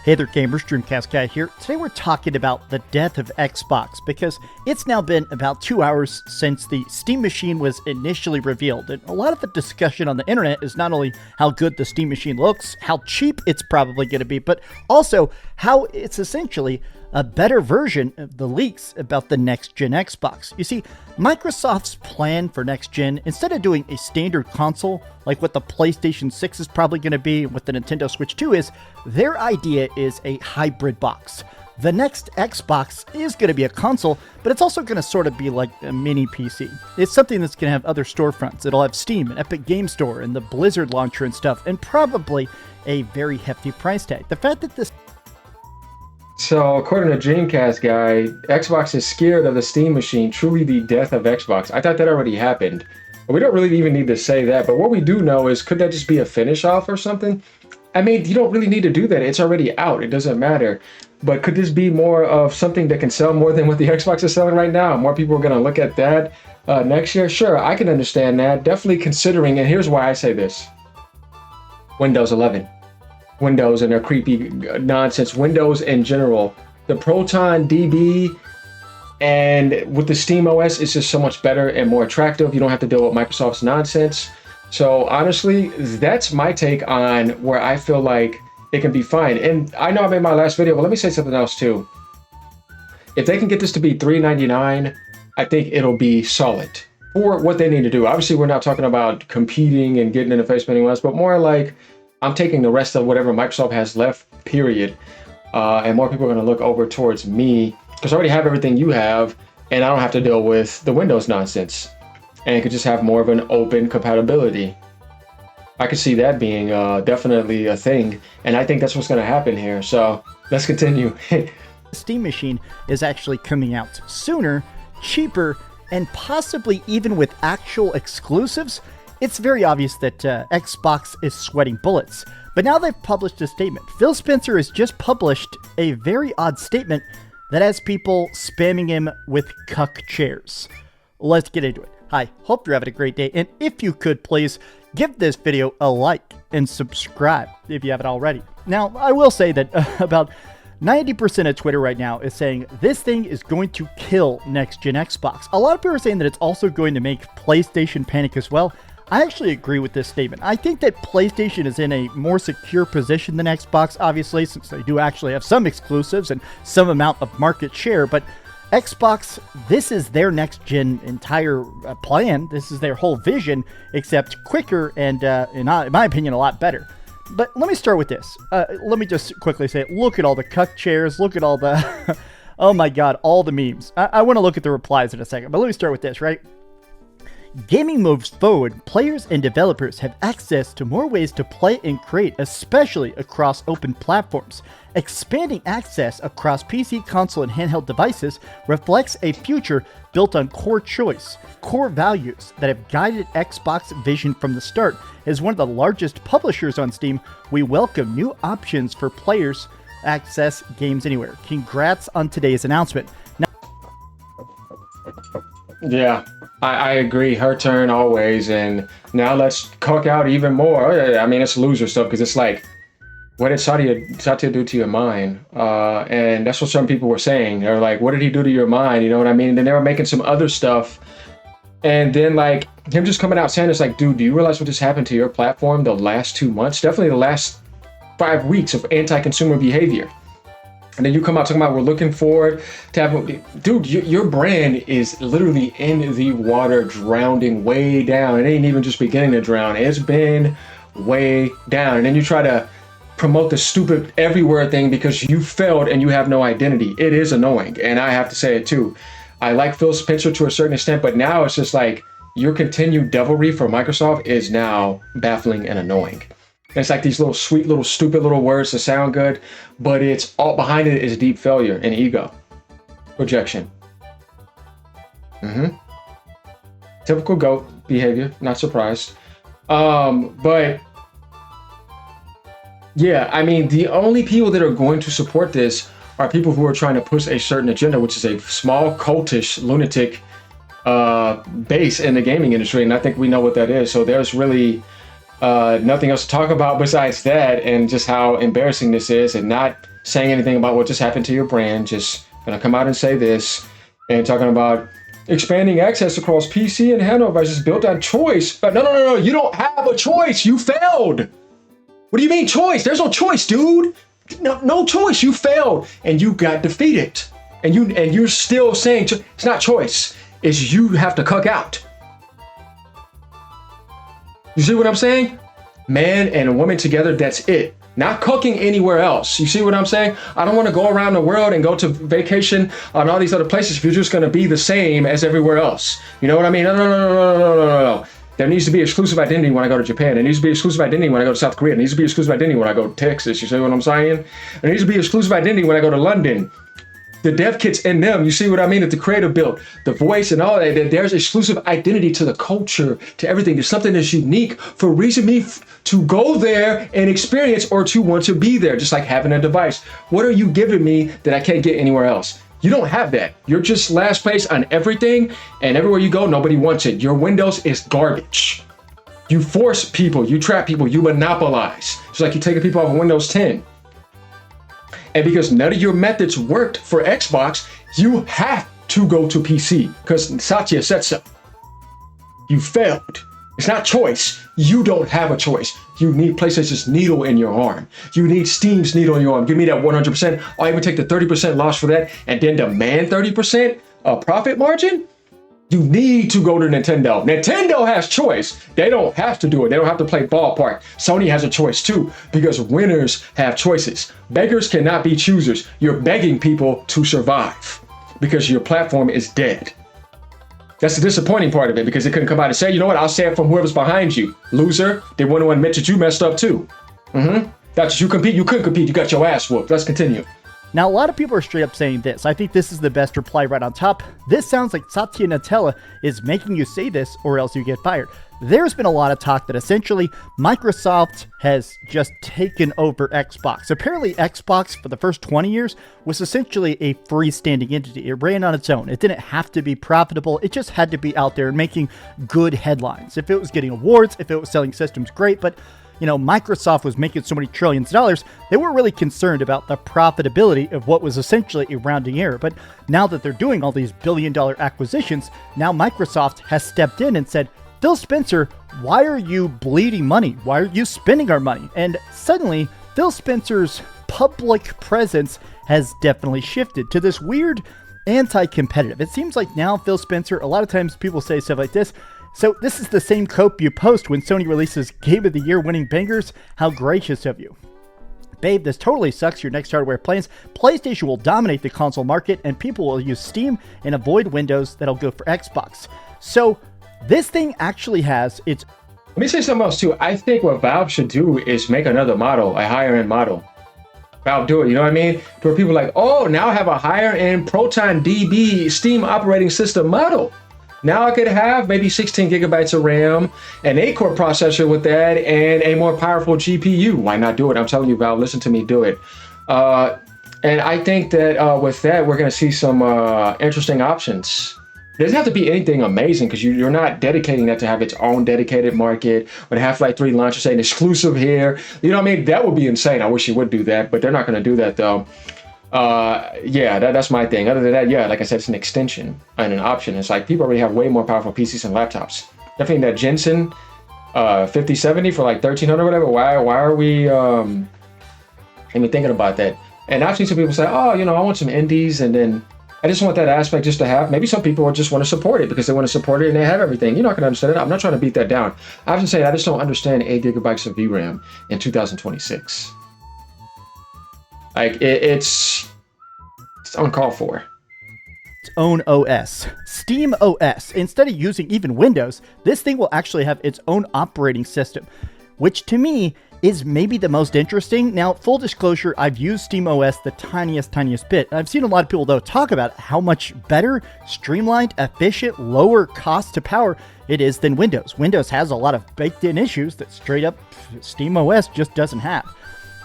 Hey there gamers, Dreamcast Guy here. Today we're talking about the death of Xbox because it's now been about 2 hours since the Steam Machine was initially revealed. And a lot of the discussion on the internet is not only how good the Steam Machine looks, how cheap it's probably going to be, but also how it's essentially a better version of the leaks about the next-gen Xbox. You see, Microsoft's plan for next-gen, instead of doing a standard console like what the PlayStation 6 is probably going to be, what the Nintendo Switch 2 is, their idea is a hybrid box. The next Xbox is going to be a console, but it's also going to sort of be like a mini PC. It's something that's going to have other storefronts. It'll have Steam and Epic Game Store and the Blizzard launcher and stuff, and probably a very hefty price tag. The fact that this So, according to Dreamcast Guy, Xbox is scared of the Steam Machine, truly the death of Xbox. I thought that already happened. We don't really even need to say that, but what we do know is, could that just be a finish off or something? I mean, you don't really need to do that. It's already out. It doesn't matter. But could this be more of something that can sell more than what the Xbox is selling right now? More people are going to look at that next year? Sure, I can understand that. Definitely considering, and here's why I say this. Windows 11. Windows and their creepy nonsense. Windows in general. The Proton DB and with the Steam OS, it's just so much better and more attractive. You don't have to deal with Microsoft's nonsense. So honestly, that's my take on where I feel like it can be fine. And I know I made my last video, but let me say something else too. If they can get this to be $399, I think it'll be solid for what they need to do. Obviously, we're not talking about competing and getting in the face of anyone else, but more like I'm taking the rest of whatever Microsoft has left, period. And more people are going to look over towards me because I already have everything you have, and I don't have to deal with the Windows nonsense. And it could just have more of an open compatibility. I could see that being definitely a thing, and I think that's what's going to happen here. So let's continue. The Steam Machine is actually coming out sooner, cheaper, and possibly even with actual exclusives. It's very obvious that Xbox is sweating bullets, but now they've published a statement. Phil Spencer has just published a very odd statement that has people spamming him with cuck chairs. Let's get into it. Hi, hope you're having a great day, and if you could please give this video a like and subscribe if you haven't already. Now, I will say that about 90% of Twitter right now is saying this thing is going to kill next-gen Xbox. A lot of people are saying that it's also going to make PlayStation panic as well. I actually agree with this statement. I think that PlayStation is in a more secure position than Xbox, obviously, since they do actually have some exclusives and some amount of market share, but Xbox, this is their next-gen entire plan. This is their whole vision, except quicker and, in my opinion, a lot better. But let me start with this. Let me just quickly say, look at all the cuck chairs, look at all the, oh my god, all the memes. I want to look at the replies in a second, but let me start with this, right? Gaming moves forward, players and developers have access to more ways to play and create, especially across open platforms. Expanding access across PC, console, and handheld devices reflects a future built on core choice, core values that have guided Xbox vision from the start. As one of the largest publishers on Steam, we welcome new options for players access games anywhere. Congrats on today's announcement. Yeah, I agree. Her turn always. And now let's cook out even more. I mean, it's loser stuff because it's like, what did Satya do to your mind? And that's what some people were saying. They're like, what did he do to your mind? You know what I mean? And then they were making some other stuff. And then like him just coming out saying, it's like, dude, do you realize what just happened to your platform the last 2 months? Definitely the last 5 weeks of anti-consumer behavior. And then you come out talking about we're looking forward to have, dude, your brand is literally in the water, drowning way down. It ain't even just beginning to drown. It's been way down. And then you try to promote the stupid everywhere thing because you failed and you have no identity. It is annoying. And I have to say it too. I like Phil Spencer to a certain extent, but now it's just like your continued devilry for Microsoft is now baffling and annoying. And it's like these little sweet, little stupid little words that sound good, but it's all behind it is deep failure and ego. Projection. Typical GOAT behavior, not surprised. But yeah, I mean, the only people that are going to support this are people who are trying to push a certain agenda, which is a small cultish lunatic base in the gaming industry. And I think we know what that is. So there's really nothing else to talk about besides that and just how embarrassing this is and not saying anything about what just happened to your brand. Just gonna come out and say this and talking about expanding access across PC and handheld devices built on choice. But no, you don't have a choice. You failed. What do you mean choice? There's no choice, dude. No choice. You failed and you got defeated. And you're still saying it's not choice. It's you have to cuck out. You see what I'm saying? Man and a woman together, that's it. Not cooking anywhere else. You see what I'm saying? I don't want to go around the world and go to vacation on all these other places if you're just going to be the same as everywhere else. You know what I mean? No. There needs to be exclusive identity when I go to Japan. There needs to be exclusive identity when I go to South Korea. There needs to be exclusive identity when I go to Texas. You see what I'm saying? There needs to be exclusive identity when I go to London. The dev kits in them, you see what I mean? That the creator built, the voice and all that, there's exclusive identity to the culture, to everything. There's something that's unique for a reason to go there and experience or to want to be there, just like having a device. What are you giving me that I can't get anywhere else? You don't have that. You're just last place on everything, and everywhere you go, nobody wants it. Your Windows is garbage. You force people, you trap people, you monopolize. It's like you're taking people off of Windows 10. And because none of your methods worked for Xbox, you have to go to PC because Satya said so. You failed. It's not choice. You don't have a choice. You need PlayStation's needle in your arm. You need Steam's needle in your arm. Give me that 100%. I'll even take the 30% loss for that and then demand 30% profit margin. You need to go to Nintendo. Nintendo has choice. They don't have to do it. They don't have to play ballpark. Sony has a choice too, because winners have choices. Beggars cannot be choosers. You're begging people to survive because your platform is dead. That's the disappointing part of it, because they couldn't come out and say, you know what, I'll say it from whoever's behind you. Loser, they want to admit that you messed up too. That's you compete. You couldn't compete. You got your ass whooped. Let's continue. Now, a lot of people are straight up saying this. I think this is the best reply right on top. This sounds like Satya Nadella is making you say this or else you get fired. There's been a lot of talk that essentially Microsoft has just taken over Xbox. Apparently, Xbox for the first 20 years was essentially a freestanding entity. It ran on its own. It didn't have to be profitable. It just had to be out there and making good headlines. If it was getting awards, if it was selling systems, great. But Microsoft was making so many trillions of dollars, they weren't really concerned about the profitability of what was essentially a rounding error. But now that they're doing all these billion-dollar acquisitions, now Microsoft has stepped in and said, Phil Spencer, why are you bleeding money? Why are you spending our money? And suddenly, Phil Spencer's public presence has definitely shifted to this weird anti-competitive. It seems like now Phil Spencer, a lot of times people say stuff like this, so this is the same cope you post when Sony releases Game of the Year winning bangers. How gracious of you. Babe, this totally sucks your next hardware plans. PlayStation will dominate the console market and people will use Steam and avoid Windows that'll go for Xbox. So this thing actually has its... Let me say something else too. I think what Valve should do is make another model, a higher end model. Valve do it, you know what I mean? To where people are like, oh, now I have a higher end Proton DB Steam operating system model. Now I could have maybe 16 gigabytes of RAM, an 8-core processor with that, and a more powerful GPU. Why not do it? I'm telling you, Valve, listen to me, do it. And I think that with that, we're going to see some interesting options. It doesn't have to be anything amazing because you're not dedicating that to have its own dedicated market. When Half-Life 3 launches, saying exclusive here, you know what I mean? That would be insane. I wish you would do that, but they're not going to do that though. Yeah, that's my thing. Other than that, yeah, like I said, it's an extension and an option. It's like people already have way more powerful PCs and laptops. Definitely that Jensen 5070 for like 1300 or whatever. Why are we even thinking about that? And I've seen some people say, oh, I want some indies, and then I just want that aspect just to have. Maybe some people just want to support it because they want to support it and they have everything. You're not going to understand it. I'm not trying to beat that down. I was saying I just don't understand 8 gigabytes of VRAM in 2026. Like it's uncalled for. Its own OS, Steam OS. Instead of using even Windows, this thing will actually have its own operating system, which to me is maybe the most interesting. Now, full disclosure, I've used Steam OS the tiniest bit. I've seen a lot of people though talk about how much better, streamlined, efficient, lower cost to power it is than Windows. Windows has a lot of baked in issues that straight up Steam OS just doesn't have.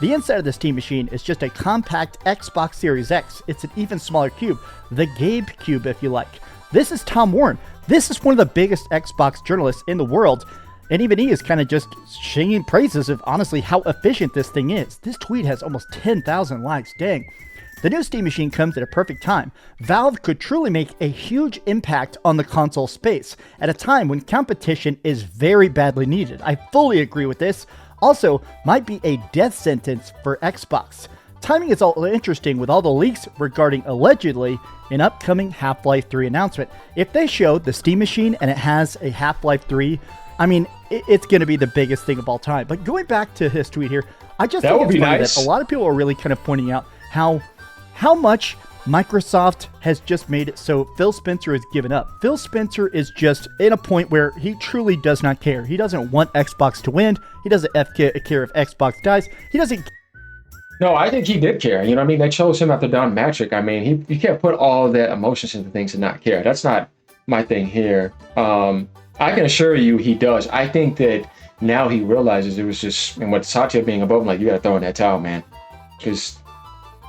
The inside of the Steam machine is just a compact Xbox Series X. It's an even smaller cube, the Gabe Cube if you like. This is Tom Warren. This is one of the biggest Xbox journalists in the world. And even he is kind of just singing praises of honestly how efficient this thing is. This tweet has almost 10,000 likes. Dang. The new Steam Machine comes at a perfect time. Valve could truly make a huge impact on the console space at a time when competition is very badly needed. I fully agree with this. Also, might be a death sentence for Xbox. Timing is all interesting with all the leaks regarding allegedly an upcoming Half-Life 3 announcement. If they show the Steam Machine and it has a Half-Life 3, I mean, it's going to be the biggest thing of all time. But going back to his tweet here, I just think it's funny that a lot of people are really kind of pointing out how much Microsoft has just made it so Phil Spencer has given up. Phil Spencer is just in a point where he truly does not care. He doesn't want Xbox to win. He doesn't care if Xbox dies. He doesn't. No, I think he did care. You know what I mean? They chose him after Don Matrick. I mean, you can't put all that emotions into things and not care. That's not my thing here. I can assure you he does. I think that now he realizes it was just, and with Satya being above him, like, you got to throw in that towel, man. Because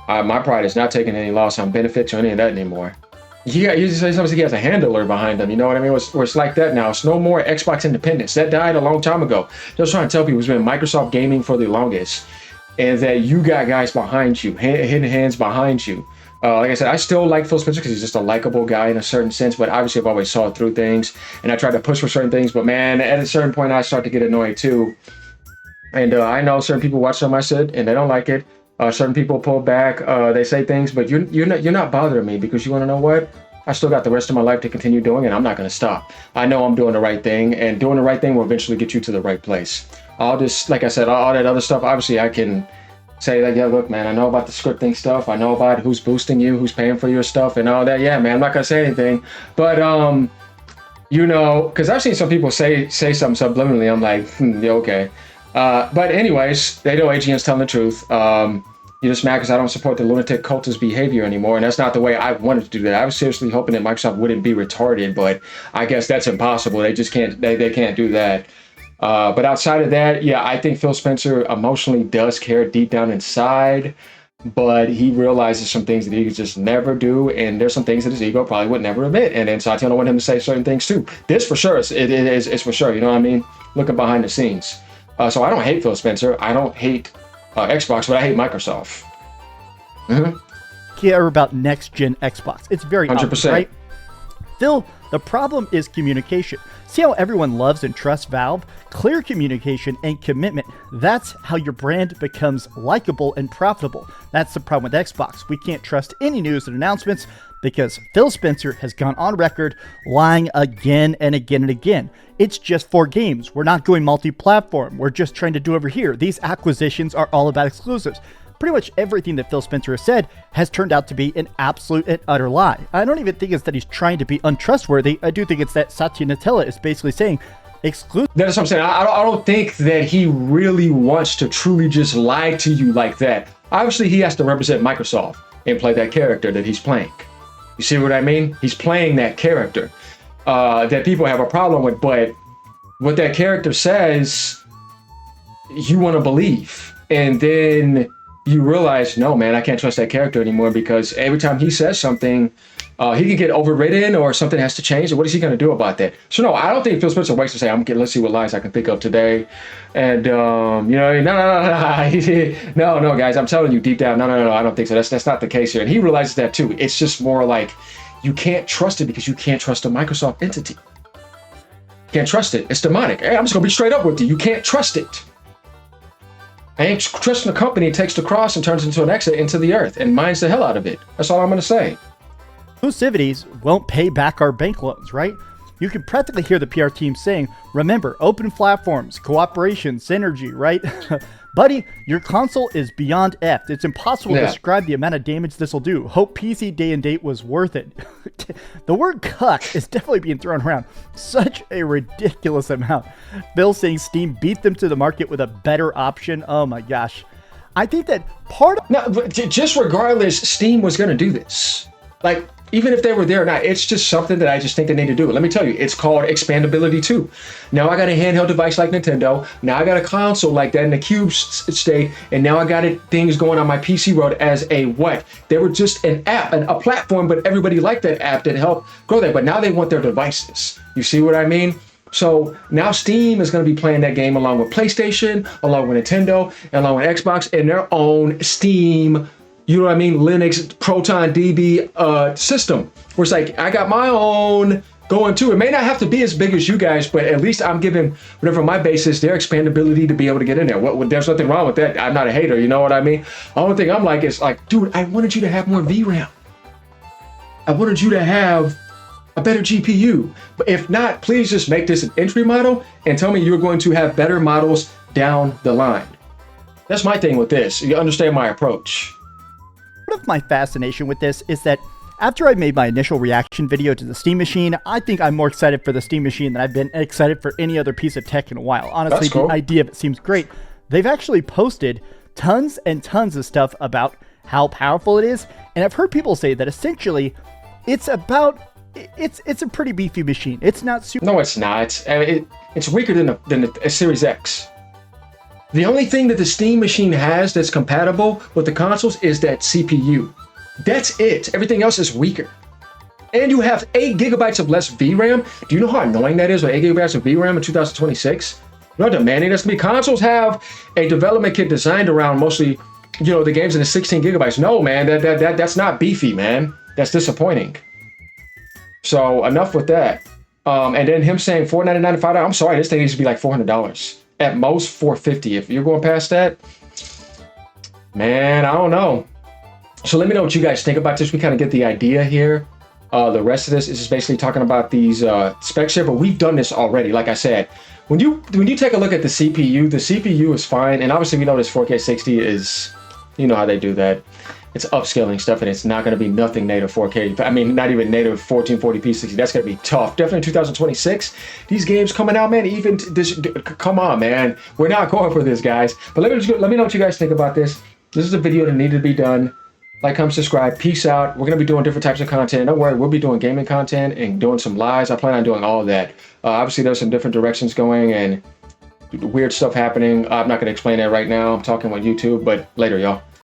my pride is not taking any loss on benefits or any of that anymore. You say something, he has a handler behind him, you know what I mean? Where it's like that now. It's no more Xbox independence. That died a long time ago. Just trying to tell people it's been Microsoft gaming for the longest. And that you got guys behind you, hidden hands behind you. Like I said, I still like Phil Spencer because he's just a likable guy in a certain sense, but obviously I've always saw through things and I tried to push for certain things, but man, at a certain point I start to get annoyed too. And I know certain people watch some I said and they don't like it. Certain people pull back, they say things, but you're not bothering me because you want to know what? I still got the rest of my life to continue doing it. I'm not going to stop. I know I'm doing the right thing, and doing the right thing will eventually get you to the right place. I'll just, like I said, all that other stuff, obviously I can say that, yeah, look, man, I know about the scripting stuff. I know about who's boosting you, who's paying for your stuff and all that. Yeah, man, I'm not going to say anything. But, you know, because I've seen some people say something subliminally. I'm like, yeah, okay. But anyways, they know AGN's telling the truth. You're just mad because I don't support the lunatic cultist behavior anymore, and that's not the way I wanted to do that. I was seriously hoping that Microsoft wouldn't be retarded, but I guess that's impossible. They just can't. They can't do that. But outside of that, yeah, I think Phil Spencer emotionally does care deep down inside, but he realizes some things that he could just never do, and there's some things that his ego probably would never admit. And then Satya don't want him to say certain things too. This for sure, it's for sure. You know what I mean? Looking behind the scenes. So I don't hate Phil Spencer. I don't hate Xbox, but I hate Microsoft. Care about next-gen Xbox. It's very 100%. obvious, right? Phil, the problem is communication. See how everyone loves and trusts Valve? Clear communication and commitment. That's how your brand becomes likable and profitable. That's the problem with Xbox. We can't trust any news and announcements because Phil Spencer has gone on record lying again and again and again. It's just 4 games. We're not going multi-platform. We're just trying to do over here. These acquisitions are all about exclusives. Pretty much everything that Phil Spencer has said has turned out to be an absolute and utter lie. I don't even think it's that he's trying to be untrustworthy. I do think it's that Satya Nadella is basically saying exclusive. That's what I'm saying. I don't think that he really wants to truly just lie to you like that. Obviously, he has to represent Microsoft and play that character that he's playing. You see what I mean? He's playing that character that people have a problem with, but what that character says, you want to believe. And then you realize, no, man, I can't trust that character anymore because every time he says something, he can get overridden or something has to change. And what is he going to do about that? So, no, I don't think Phil Spencer waits to say, let's see what lies I can think of today. And, you know, no, guys, I'm telling you deep down, no, I don't think so. That's not the case here. And he realizes that too. It's just more like you can't trust it because you can't trust a Microsoft entity. You can't trust it. It's demonic. Hey, I'm just going to be straight up with you. You can't trust it. I ain't trusting a company that takes the cross and turns into an exit into the earth and mines the hell out of it. That's all I'm going to say. Exclusivities won't pay back our bank loans, right? You can practically hear the PR team saying, remember, open platforms, cooperation, synergy, right? Buddy, your console is beyond effed. It's impossible to describe the amount of damage this will do. Hope PC day and date was worth it. The word cuck is definitely being thrown around. Such a ridiculous amount. Bill saying Steam beat them to the market with a better option. Oh my gosh. I think that part of... Now, just regardless, Steam was going to do this. Like, even if they were there or not, it's just something that I just think they need to do. Let me tell you, it's called expandability too. Now I got a handheld device like Nintendo. Now I got a console like that in the Cube state. And now I got things going on my PC world as a what? They were just an app, a platform, but everybody liked that app that helped grow that. But now they want their devices. You see what I mean? So now Steam is going to be playing that game along with PlayStation, along with Nintendo, and along with Xbox in their own Steam, you know what I mean, Linux Proton DB system. Where it's like, I got my own going too. It may not have to be as big as you guys, but at least I'm giving whatever my base is, their expandability to be able to get in there. There's nothing wrong with that. I'm not a hater, you know what I mean? The only thing I'm like is like, dude, I wanted you to have more VRAM. I wanted you to have a better GPU. But if not, please just make this an entry model and tell me you're going to have better models down the line. That's my thing with this. You understand my approach. Part of my fascination with this is that after I made my initial reaction video to the Steam Machine, I think I'm more excited for the Steam Machine than I've been excited for any other piece of tech in a while. Honestly, That's cool. The idea of it seems great. They've actually posted tons and tons of stuff about how powerful it is, and I've heard people say that essentially it's a pretty beefy machine. It's not super. No, it's not. I mean, it's weaker than the Series X. The only thing that the Steam Machine has that's compatible with the consoles is that CPU. That's it. Everything else is weaker. And you have 8 gigabytes of less VRAM. Do you know how annoying that is with 8 gigabytes of VRAM in 2026? You know how demanding that's gonna be? Consoles have a development kit designed around mostly, you know, the games in the 16 gigabytes. No, man, that's not beefy, man. That's disappointing. So enough with that. And then him saying $499 to $5. I'm sorry, this thing needs to be like $400. At most $450. If you're going past that, man, I don't know. So let me know what you guys think about this. We kind of get the idea here. The rest of this is just basically talking about these specs here, but we've done this already. Like I said, when you take a look at the CPU is fine, and obviously we know this 4K 60 is, you know how they do that. It's upscaling stuff, and it's not going to be nothing native 4K. I mean, not even native 1440p 60. That's going to be tough. Definitely 2026. These games coming out, man. Even this, come on, man. We're not going for this, guys. But let me know what you guys think about this. This is a video that needed to be done. Like, comment, subscribe. Peace out. We're going to be doing different types of content. Don't worry, we'll be doing gaming content and doing some lives. I plan on doing all of that. Obviously, there's some different directions going and weird stuff happening. I'm not going to explain that right now. I'm talking on YouTube, but later, y'all.